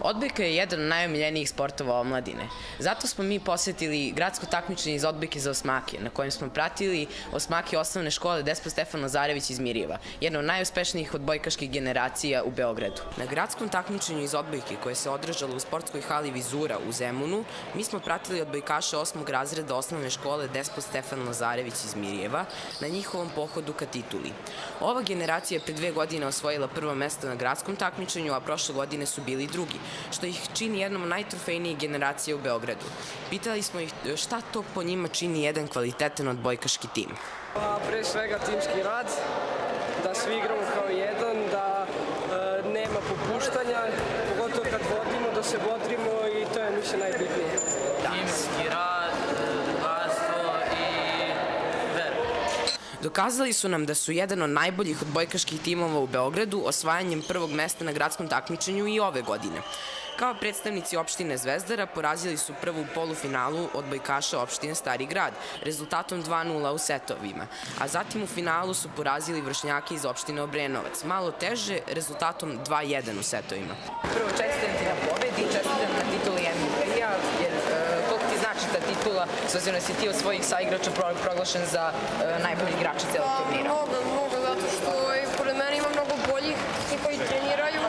Odbojka je jedan od najomiljenijih sportova omladine. Zato smo mi posetili gradsko takmičenje iz odbojke za osmake, na kojem smo pratili osmake osnovne škole Despot Stefan Lazarević iz Mirjeva, jedna od najuspešnijih odbojkaških generacija u Beogradu. Na gradskom takmičenju iz odbojke, koje se održalo u sportskoj hali Vizura u Zemunu, mi smo pratili odbojkaše 8. razreda osnovne škole Despot Stefan Lazarević iz Mirjeva na njihovom pohodu ka tituli. Ova generacija je pre 2 godine osvojila prvo mesto na gradskom takmičenju, a prošle godine su bili drugi, što ih čini jednom od najtrofejnijih generacija u Beogradu. Pitali smo ih šta to po njima čini jedan kvalitetan odbojkaški tim. Pre svega timski rad, da svi igramo kao jedan, da nema popuštanja, pogotovo kad vodimo, da se bodrimo i to je mislim najbitnije. Timski rad, drugarstvo i vera. Dokazali su nam da su jedan od najboljih odbojkaških timova u Beogradu osvajanjem prvog mesta na gradskom takmičenju i ove godine. Kao predstavnici opštine Zvezdara porazili su prvu polufinalu odbojkaša opštine Stari grad, rezultatom 2:0 u setovima, a zatim u finalu su porazili vršnjake iz opštine Obrenovac, malo teže, rezultatom 2:1 u setovima. Prvo čestitam ti na pobedi, čestitam na tituli MVP-a, jer koliko ti znači ta titula, s obzirom da si ti od svojih saigrača proglašen za najbolji igrača celog turnira? Mnogo, zato što pored mene ima mnogo boljih i koji treniraju,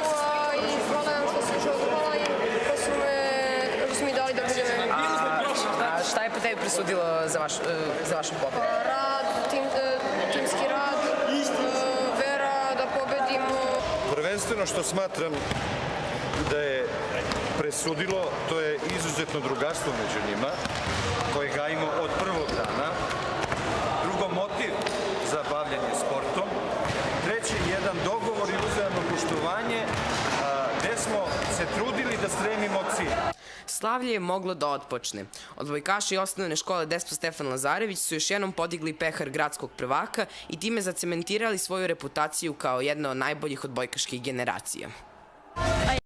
i hvala nam što su čovjela i što su mi dali da budem MVP. A šta je po tebi presudilo za vašu pobedu? Rad, timski rad, vera da pobedimo. Prvenstveno što smatram da je presudilo, to je izuzetno drugarstvo među njima, koje gajimo od prvog dana. Drugo, motiv za bavljanje sportom. Treći, jedan dogovor i uzajamno poštovanje, gde smo se trudili da stremimo cilj. Slavlje je moglo da otpočne. Odbojkaši osnovne škole Despot Stefan Lazarević su još jednom podigli pehar gradskog prvaka i time zacementirali svoju reputaciju kao jedna od najboljih odbojkaških generacija.